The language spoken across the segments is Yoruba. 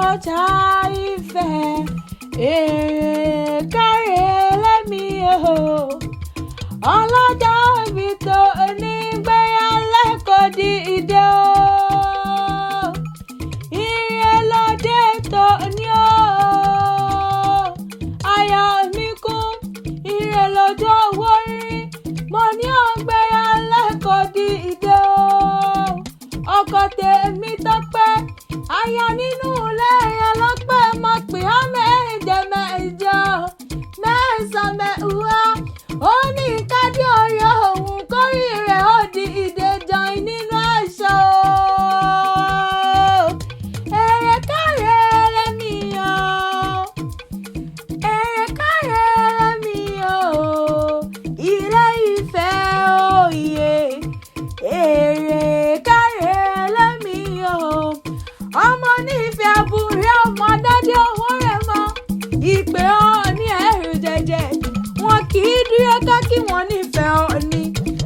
ọlọ́jà Ifẹ̀ káre lẹ́mi o ọlọ́jà mi tó nígbẹ́yàlẹ́ kò di ìdè o ire lóde tó ní o ayọ̀ mi kún ire lójó owó rí mo ní ọgbẹ́yàlẹ́ kò di ìdè o ọkọ tèmi tọ́pẹ́ aya nínú ilé ẹ̀yàn lọ́pẹ́ mọ̀ pé á mẹ́jọ mẹ́sàn-án mẹ́wàá ó ní kádé orí òun kórì rẹ̀ ó di ìdè jan nínú aṣọ èrè káre lẹ́mí o èrè káre lẹ́mí o Ilé-Ifẹ̀ òye èrè káre lẹ́mí o ọmọ nífẹ̀ẹ́ àbúrò ọmọ dádé owó rẹ̀ mọ́ ìpè Ọọ̀ni ẹ̀rù jẹjẹ wọn kì í dúró ká kí wọ́n nífẹ̀ẹ́ Ọọ̀ni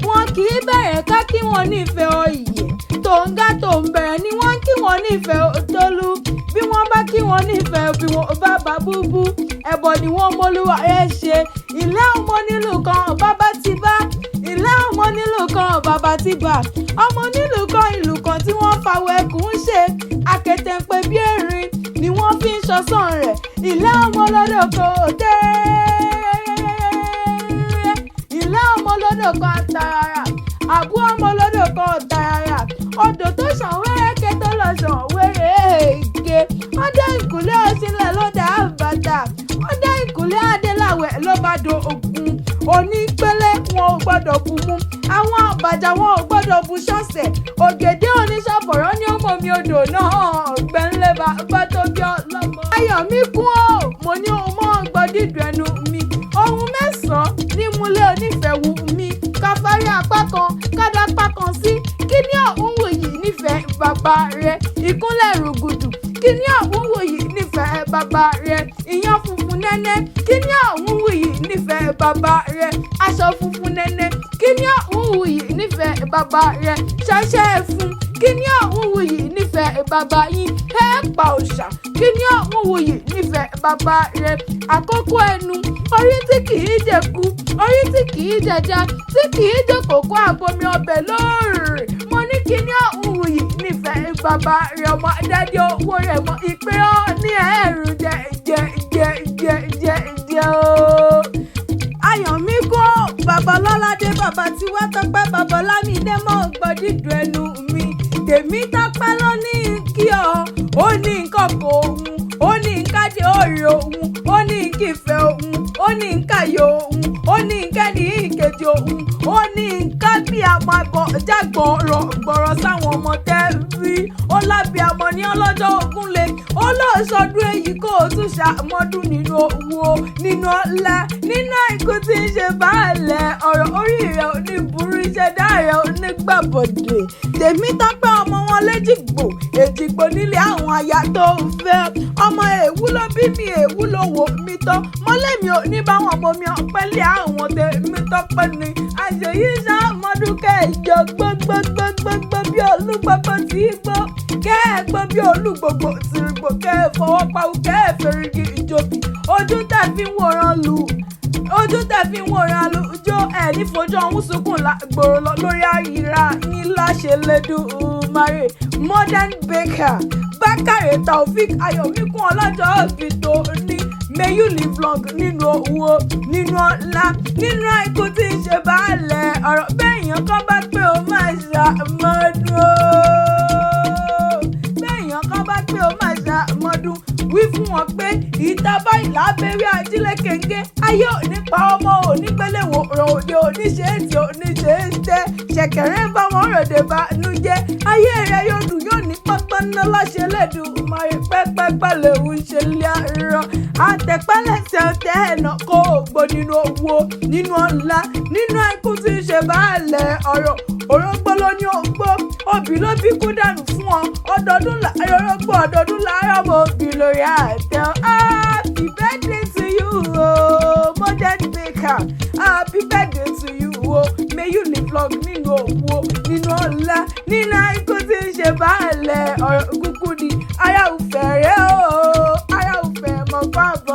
wọn kì í bẹ̀rẹ̀ ká kí wọ́n nífẹ̀ẹ́ Oyè tòǹgá tòǹbẹ̀rẹ̀ ni wọ́n kí wọ́n nífẹ̀ẹ́ Tolú bí wọ́n bá kí wọ́n nífẹ̀ẹ́ bí wọ́n bá bá búbú ẹbọ ni wọ́n mọ́lúwa ẹ̀ ṣe ilé ọmọ nílùú kan bàbá ti bá ilé ọmọ nílùú kan bàbá ti bá ọmọ nílùú kan ìlú kan tí wọ́n fàwọ̀ ẹkùn ń ṣe akẹtẹ̀pẹ̀ bí erin ni wọ́n fi ń ṣọ̀sán rẹ̀ ilé ọmọ lọ́dọ̀ kan òde ilé ọmọ lọ́dọ̀ kan àtàràrà àbú ọmọ lọ́dọ̀ kan ọ̀tàràrà odò tó ṣàn wẹ́rẹ́kẹ́ tó lọ ṣàn wẹ́rẹ́ẹ̀gẹ́ ọdẹ ìkúlẹ̀ òsínlẹ̀ ló dá bàtà ọdẹ ìkúlẹ̀ adéláwẹ̀ ló bá do ògùn onípele wọn ò gbọ́dọ̀ bu mú àwọn àbàjá wọn ò gbọ́dọ̀ bu ṣọ̀ṣẹ̀ ògèdè oníṣàbọ̀rọ̀ ní ọmọ mi odò náà gbẹ̀ńlẹ̀ bá gbọ́dọ̀ bí ọlọ́mọ. ayọ̀ mi kún ó mo ní ohun mọ́ gbọ́ dídùn ẹnu mi ohun mẹ́sàn-án ní múlẹ̀ onífẹ̀ẹ́ wù mí káfárí apá kan kádà apá kan sí kí ní ọ̀hún wò yìí nífẹ̀ẹ́ bàbá rẹ̀ ìkúnlẹ̀ rúgùdù kí ní ọ̀hún wò yìí nífẹ̀ẹ́ bàbá rẹ̀ ìyàn funfun nẹ́nẹ́ kí ní ọ̀hún wò yìí nífẹ̀ẹ́ bàbá rẹ̀ aṣọ funfun nẹ́nẹ́ kí ní ọ̀hún wò yìí nífẹ̀ẹ́ bàbá rẹ̀ ṣaṣẹ́ ẹ̀fun kí ní ọ̀hún wò yìí nífẹ̀ẹ́ bàbá yín ẹ̀ẹ́pà òòṣà kí ní ọ̀hún wò yìí nífẹ̀ẹ́ bàbá rẹ̀ àkókò ẹnu orí tí kì í jẹ̀kú orí tí kì í jẹja tí kì í jòkòkò àbomi ọbẹ̀ lóòrè mo ní kí ní ọ̀hún wò yìí nífẹ̀ẹ́ bàbá rẹ̀ ọmọ dádé owó rẹ̀ mọ ìpè Ọọ̀ni ẹ̀rù jẹ o. ayọ̀ mi kó bàbá lọ́ládé bàbá tí wá tọ́pẹ́ bàbá lámìdé mọ́ gbọ́dídùn ẹnu mi tèmi tọ́pẹ́ ló ní kí ọ ó ní nǹkan kò òun ó ní nkádé òrì òun ó ní nkìfẹ́ òun ó ní nkàyò òun ó ní nkẹ́ni ìkejì òun ó ní nkábí àmọ́ jágbọ̀rọ̀ gbọ̀rọ̀ sáwọn ọmọ tẹ́rí ó lábí àmọ́ ní ọlọ́jọ́ Ògúnlé ó lóòṣọdún èyí kó o tún ṣàmọ́dún nínú owó nínú ọlá nínú àìkú tí ń ṣe baálẹ̀ ọ̀rọ̀ orí rẹ̀ ò ní burú ìṣẹ̀dá rẹ̀ ò ní gbàbọ̀dè tèmi tọ́pẹ́ ọmọ wọn léjìgbò èjìgbò nílé àwọn aya tó ń fẹ́ ọmọ èwú ló bí mi èwú ló wò mí tán mọ́lẹ́mi ò ní báwọn ọmọ mi ọpẹ́ lé àwọn tèmi tọ́pẹ́ ni àṣeyí ṣàmọ́dún kẹjọ gbọ́gbọ́gbọ́gbọ́ bí olúgbọ́gbọ́ tí í gbọ́ kẹ́ẹ̀gbọ́ bí olúgbogbo tìrìgbò kẹ́ẹ̀fọwọ́pawú kẹ́ẹ̀fẹ̀rìgì ìjòbí ojú tẹ̀ fi ń wòran lù ojú tẹ̀ fi ń wòran lùjọ́ ẹ̀ ní fojú ọ̀hún sunkún gbòòrò lọ lórí àyíra yín láṣẹ lẹ́dùnmáre modern baker Bákàrè Taofik Ayọ̀míkún ọlọ́jọ́ òbí tó ní may you live long nínú owó nínú ọlá nínú àìkú tí ń ṣe baálẹ̀ ọ̀rọ̀ bẹ́ẹ̀yàn kan bá pé ó máa ṣàmọ́dún o bẹ́ẹ̀yàn kan bá pé ó máa ṣàmọ́dún wí fún wọn pé ìta báyìí lábẹ́rẹ́ ajílẹ̀ kéńgé ayé òní pa ọmọ òní gbéléwò òde oníṣe ètì oníṣe tẹ ṣẹ̀kẹ̀rẹ̀ ń bá wọn ròde bá nu jẹ́ ayé rẹ̀ yóò dùn yóò ní pọ́npọ́n ná láṣẹ lẹ́dùn mọ̀rí pẹ́pẹ́pẹ́ lèwu ń ṣe lé àárọ̀ àtẹ̀pẹ́lẹ̀sẹ̀ tẹ́ ẹ̀nà kó ògbó nínú owó nínú ọ̀la nínú àìkú tí ń ṣe baálẹ̀ ọ̀rọ̀ orógbó ló ní ògbó òbí ló bí kú dànù fún ọ ọdọọdún láàárọ̀ orógbó ọdọọdún láàárọ̀ mọ òbí lórí àtẹ happy birthday to you o modern baker happy birthday to you o may you live plug nínú òwò nínú ọ̀la nínú ikú tí ń ṣe báàlẹ̀ ọ̀rọ̀ kúkú ni ara ò fẹ́ rẹ́ o ara ò fẹ́ mọ̀ fáàbọ̀.